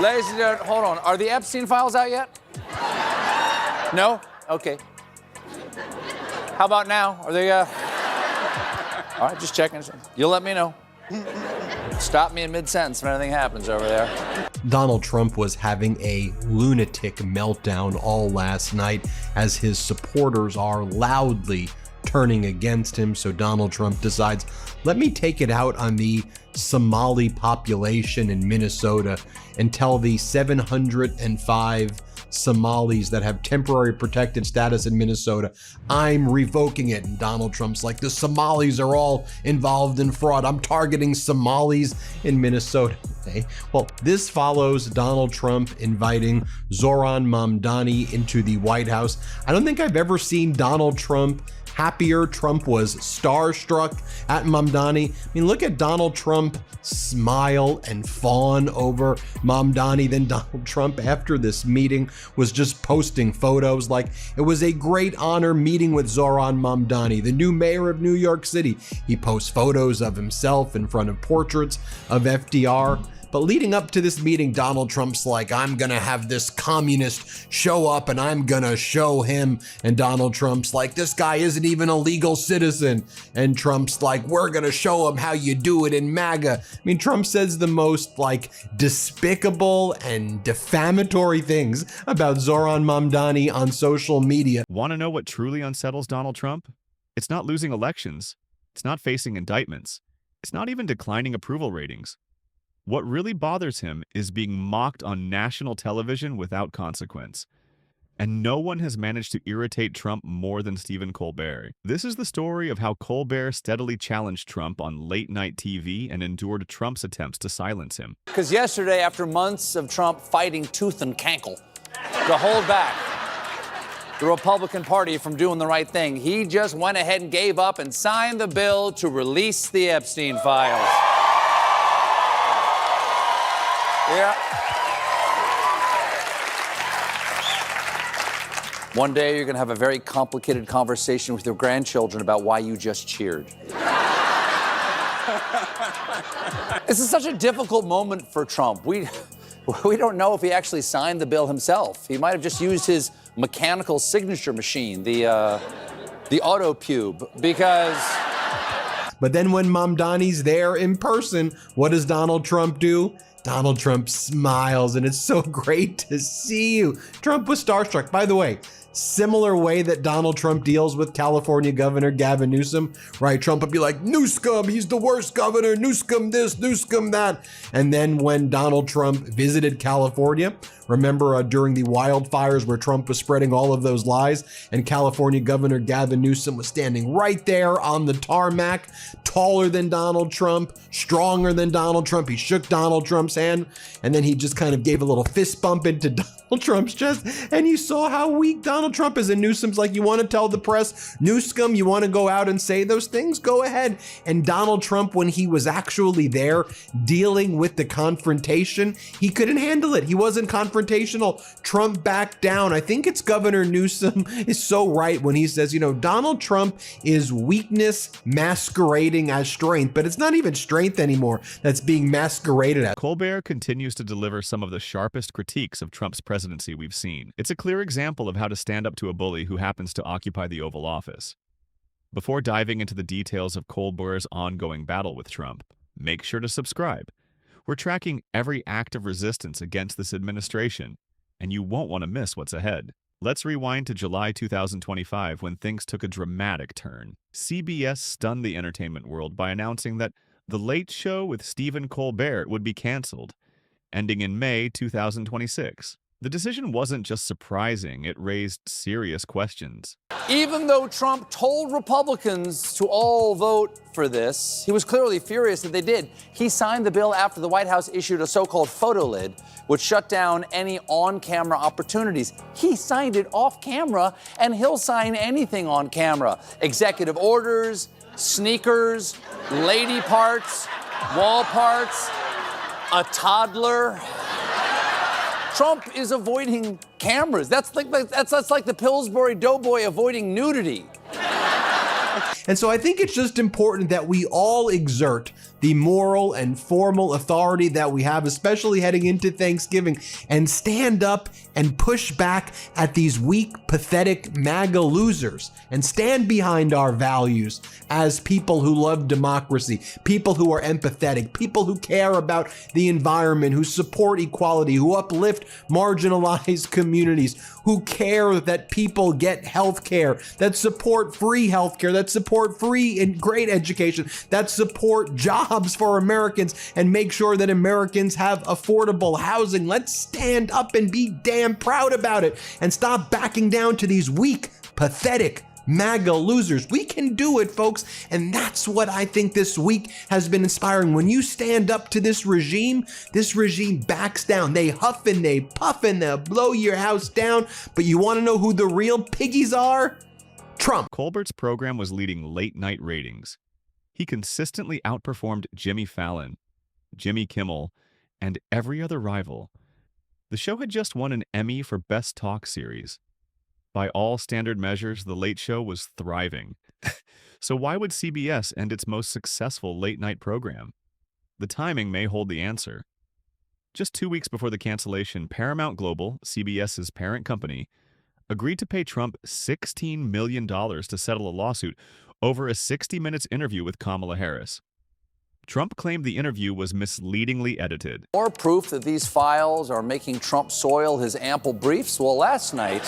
Ladies and gentlemen, hold on. Are the Epstein files out yet? No? Okay. How about now? Are they, All right, just checking. You'll let me know. Stop me in mid-sentence if anything happens over there. Donald Trump was having a lunatic meltdown all last night as his supporters are loudly turning against him. So Donald Trump decides, let me take it out on the Somali population in Minnesota and tell the 705 Somalis that have temporary protected status in Minnesota, I'm revoking it. And Donald Trump's like, the Somalis are all involved in fraud. I'm targeting Somalis in Minnesota. Okay. Well, this follows Donald Trump inviting Zoran Mamdani into the White House. I don't think I've ever seen Donald Trump happier. Trump was starstruck at Mamdani. I mean, look at Donald Trump smile and fawn over Mamdani. Then Donald Trump, after this meeting, was just posting photos like it was a great honor meeting with Zoran Mamdani, the new mayor of New York City. He posts photos of himself in front of portraits of FDR. But leading up to this meeting, Donald Trump's like, I'm gonna have this communist show up and I'm gonna show him. And Donald Trump's like, this guy isn't even a legal citizen. And Trump's like, we're gonna show him how you do it in MAGA. I mean, Trump says the most like despicable and defamatory things about Zoran Mamdani on social media. Want to know what truly unsettles Donald Trump? It's not losing elections. It's not facing indictments. It's not even declining approval ratings. What really bothers him is being mocked on national television without consequence. And no one has managed to irritate Trump more than Stephen Colbert. This is the story of how Colbert steadily challenged Trump on late-night TV and endured Trump's attempts to silence him. Because yesterday, after months of Trump fighting tooth and cankle to hold back the Republican Party from doing the right thing, he just went ahead and gave up and signed the bill to release the Epstein files. Yeah. One day you're going to have a very complicated conversation with your grandchildren about why you just cheered. This is such a difficult moment for Trump. We don't know if he actually signed the bill himself. He might have just used his mechanical signature machine, the auto pube, because... But then when Mamdani's there in person, what does Donald Trump do? Donald Trump smiles, and it's so great to see you. Trump was starstruck. By the way, similar way that Donald Trump deals with California Governor Gavin Newsom, right? Trump would be like, Newsom, he's the worst governor, Newsom this, Newsom that. And then when Donald Trump visited California, remember during the wildfires where Trump was spreading all of those lies, and California Governor Gavin Newsom was standing right there on the tarmac, taller than Donald Trump, stronger than Donald Trump. He shook Donald Trump's hand, and then he just kind of gave a little fist bump into Donald Trump's chest, and you saw how weak Donald Trump is. And Newsom's like, you want to tell the press, Newsom, you want to go out and say those things? Go ahead. And Donald Trump, when he was actually there dealing with the confrontation, he couldn't handle it. He wasn't confrontational. Trump backed down. I think it's Governor Newsom is so right when he says, you know, Donald Trump is weakness masquerading as strength, but it's not even strength anymore that's being masqueraded as. Colbert continues to deliver some of the sharpest critiques of Trump's presidency we've seen. It's a clear example of how to stand up to a bully who happens to occupy the Oval Office. Before diving into the details of Colbert's ongoing battle with Trump, make sure to subscribe. We're tracking every act of resistance against this administration, and you won't want to miss what's ahead. Let's rewind to July 2025 when things took a dramatic turn. CBS stunned the entertainment world by announcing that The Late Show with Stephen Colbert would be canceled, ending in May 2026. The decision wasn't just surprising, it raised serious questions. Even though Trump told Republicans to all vote for this, he was clearly furious that they did. He signed the bill after the White House issued a so-called photo lid, which shut down any on-camera opportunities. He signed it off camera, and he'll sign anything on camera. Executive orders, sneakers, lady parts, wall parts, a toddler. Trump is avoiding cameras. That's like the Pillsbury Doughboy avoiding nudity. And so I think it's just important that we all exert the moral and formal authority that we have, especially heading into Thanksgiving, and stand up and push back at these weak, pathetic MAGA losers and stand behind our values as people who love democracy, people who are empathetic, people who care about the environment, who support equality, who uplift marginalized communities, who care that people get health care, that support free health care, that support free and great education, that support jobs for Americans and make sure that Americans have affordable housing. Let's stand up and be damn proud about it and stop backing down to these weak, pathetic MAGA losers. We can do it, folks. And that's what I think this week has been inspiring. When you stand up to this regime backs down. They huff and they puff and they'll blow your house down. But you want to know who the real piggies are? Trump. Colbert's program was leading late-night ratings. He consistently outperformed Jimmy Fallon, Jimmy Kimmel, and every other rival. The show had just won an Emmy for Best Talk Series. By all standard measures, The Late Show was thriving. So why would CBS end its most successful late-night program? The timing may hold the answer. Just 2 weeks before the cancellation, Paramount Global, CBS's parent company, agreed to pay Trump $16 million to settle a lawsuit over a 60 Minutes interview with Kamala Harris. Trump claimed the interview was misleadingly edited. More proof that these files are making Trump soil his ample briefs? Well, last night,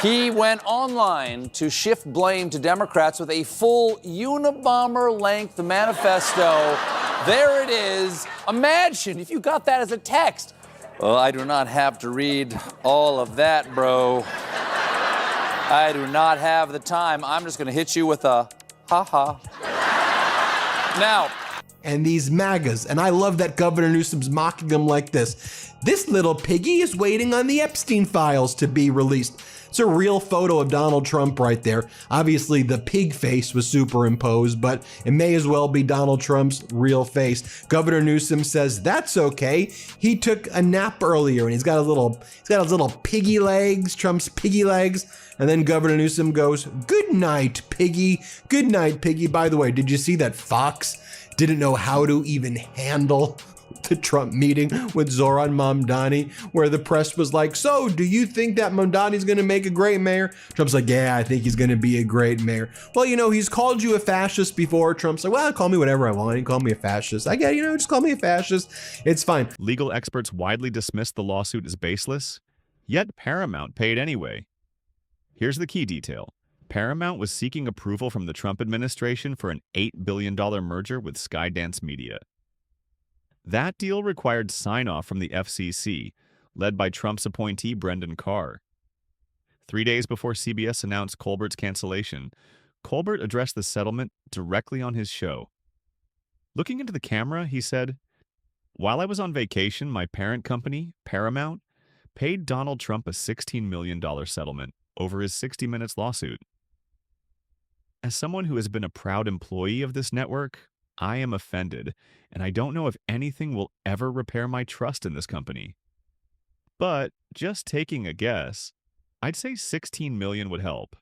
he went online to shift blame to Democrats with a full Unabomber-length manifesto. There it is. Imagine if you got that as a text. Well, I do not have to read all of that, bro. I do not have the time. I'm just going to hit you with a ha-ha. Now, and these MAGAs, and I love that Governor Newsom's mocking them like this. This little piggy is waiting on the Epstein files to be released. It's a real photo of Donald Trump right there. Obviously, the pig face was superimposed, but it may as well be Donald Trump's real face. Governor Newsom says that's okay. He took a nap earlier, and he's got his little piggy legs, Trump's piggy legs. And then Governor Newsom goes, "Good night, piggy. Good night, piggy." By the way, did you see that Fox didn't know how to even handle the Trump meeting with Zoran Mamdani, where the press was like, "So, do you think that Mamdani's going to make a great mayor?" Trump's like, "Yeah, I think he's going to be a great mayor." Well, he's called you a fascist before. Trump's like, "Well, call me whatever I want. He called me a fascist. I get, just call me a fascist. It's fine." Legal experts widely dismissed the lawsuit as baseless, yet Paramount paid anyway. Here's the key detail. Paramount was seeking approval from the Trump administration for an $8 billion merger with Skydance Media. That deal required sign-off from the FCC, led by Trump's appointee Brendan Carr. 3 days before CBS announced Colbert's cancellation, Colbert addressed the settlement directly on his show. Looking into the camera, he said, "While I was on vacation, my parent company, Paramount, paid Donald Trump a $16 million settlement over his 60 Minutes lawsuit. As someone who has been a proud employee of this network, I am offended, and I don't know if anything will ever repair my trust in this company. But just taking a guess, I'd say $16 million would help."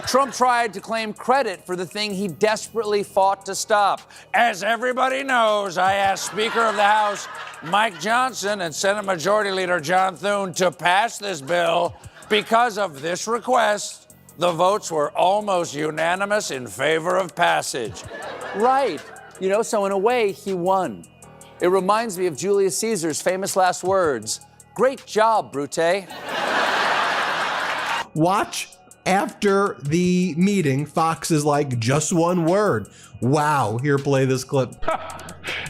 Trump tried to claim credit for the thing he desperately fought to stop. As everybody knows, I asked Speaker of the House Mike Johnson and Senate Majority Leader John Thune to pass this bill. Because of this request, the votes were almost unanimous in favor of passage. Right. So in a way, he won. It reminds me of Julius Caesar's famous last words. "Great job, Brute." Watch after the meeting, Fox is like, "Just one word. Wow." Here, play this clip.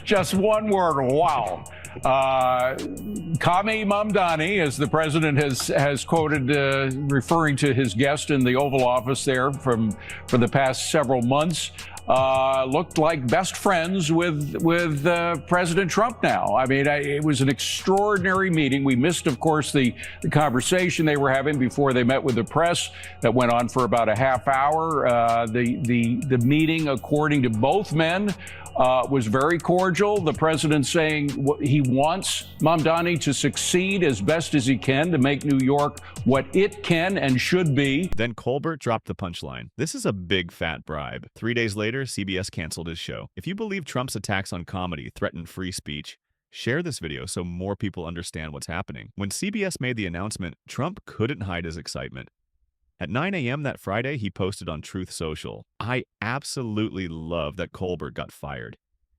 Just one word. Wow. Kami Mamdani, as the president has quoted, referring to his guest in the Oval Office there for the past several months, looked like best friends with President Trump now. I mean, it was an extraordinary meeting. We missed, of course, the conversation they were having before they met with the press that went on for about a half hour. The meeting, according to both men, was very cordial. The president saying he wants Mamdani to succeed as best as he can to make New York what it can and should be. Then Colbert dropped the punchline. This is a big fat bribe. 3 days later, CBS canceled his show. If you believe Trump's attacks on comedy threaten free speech, share this video so more people understand what's happening. When CBS made the announcement, Trump couldn't hide his excitement. At 9 a.m. that Friday, he posted on Truth Social, "I absolutely love that Colbert got fired.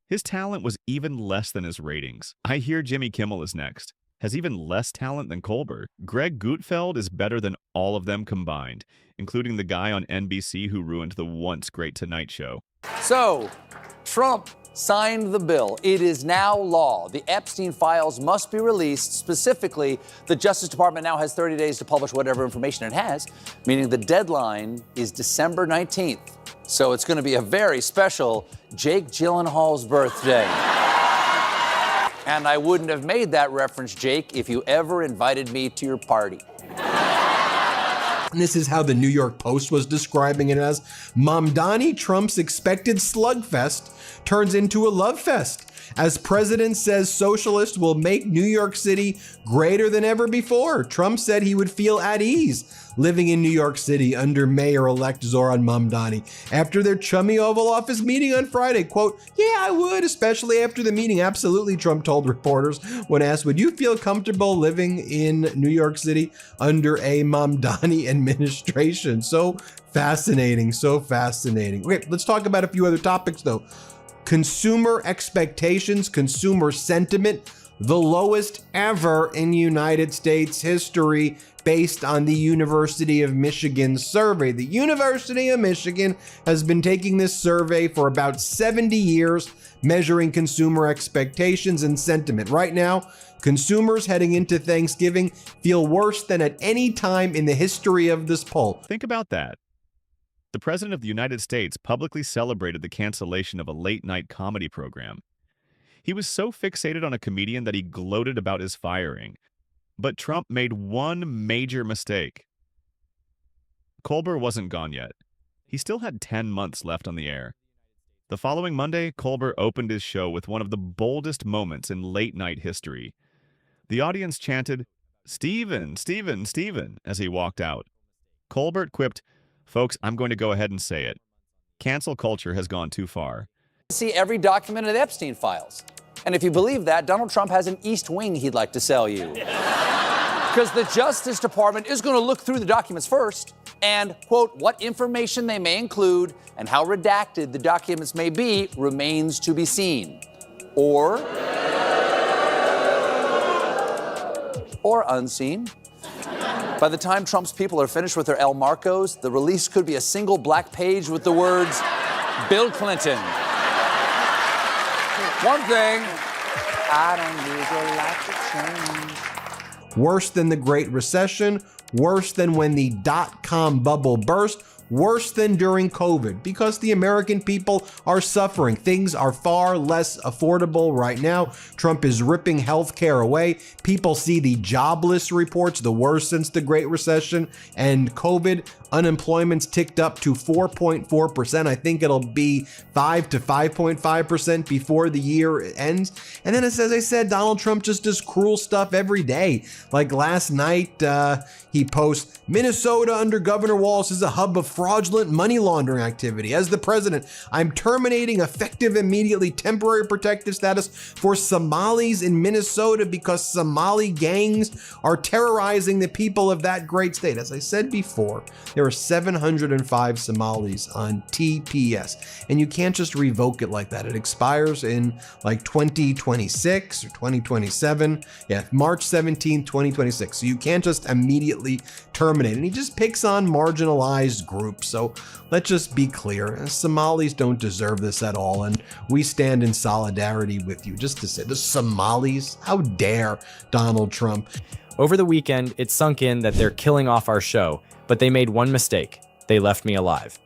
His talent was even less than his ratings. I hear Jimmy Kimmel is next. Has even less talent than Colbert. Greg Gutfeld is better than all of them combined, including the guy on NBC who ruined the once great Tonight Show." So, Trump signed the bill. It is now law. The Epstein files must be released. Specifically, the Justice Department now has 30 days to publish whatever information it has, meaning the deadline is December 19th. So it's going to be a very special Jake Gyllenhaal's birthday. And I wouldn't have made that reference, Jake, if you ever invited me to your party. And this is how the New York Post was describing it as: Mamdani Trump's expected slugfest turns into a love fest, as president says socialist will make New York City greater than ever before. Trump said he would feel at ease living in New York City under Mayor-elect Zoran Mamdani after their chummy Oval Office meeting on Friday. Quote, "Yeah, I would, especially after the meeting. Absolutely," Trump told reporters when asked, "Would you feel comfortable living in New York City under a Mamdani administration?" So fascinating, so fascinating. Okay, let's talk about a few other topics though. Consumer expectations, consumer sentiment, the lowest ever in United States history, based on the University of Michigan survey. The University of Michigan has been taking this survey for about 70 years, measuring consumer expectations and sentiment. Right now, consumers heading into Thanksgiving feel worse than at any time in the history of this poll. Think about that. The President of the United States publicly celebrated the cancellation of a late-night comedy program. He was so fixated on a comedian that he gloated about his firing. But Trump made one major mistake. Colbert wasn't gone yet. He still had 10 months left on the air. The following Monday, Colbert opened his show with one of the boldest moments in late-night history. The audience chanted, "Stephen, Stephen, Stephen," as he walked out. Colbert quipped, "Folks, I'm going to go ahead and say it. Cancel culture has gone too far." See every document of the Epstein files. And if you believe that, Donald Trump has an East Wing he'd like to sell you. Because the Justice Department is going to look through the documents first and, quote, "what information they may include and how redacted the documents may be remains to be seen." Or unseen. By the time Trump's people are finished with their El Marcos, the release could be a single black page with the words, "Bill Clinton. One thing I don't usually like to change." Worse than the Great Recession, worse than when the dot-com bubble burst, worse than during COVID, because the American people are suffering. Things are far less affordable right now. Trump is ripping healthcare away. People see the jobless reports, the worst since the Great Recession and COVID. Unemployment's ticked up to 4.4%. I think it'll be 5 to 5.5% before the year ends. And then, as I said, Donald Trump just does cruel stuff every day. Like last night, he posts, "Minnesota under Governor Walz is a hub of fraudulent money laundering activity. As the president, I'm terminating effective, immediately temporary protective status for Somalis in Minnesota because Somali gangs are terrorizing the people of that great state." As I said before, there are 705 Somalis on TPS, and you can't just revoke it like that. It expires in like 2026 or 2027. Yeah, March 17th, 2026. So you can't just immediately terminate. And he just picks on marginalized groups. So let's just be clear. Somalis don't deserve this at all. And we stand in solidarity with you. Just to say, the Somalis, how dare Donald Trump? Over the weekend, it sunk in that they're killing off our show, but they made one mistake. They left me alive.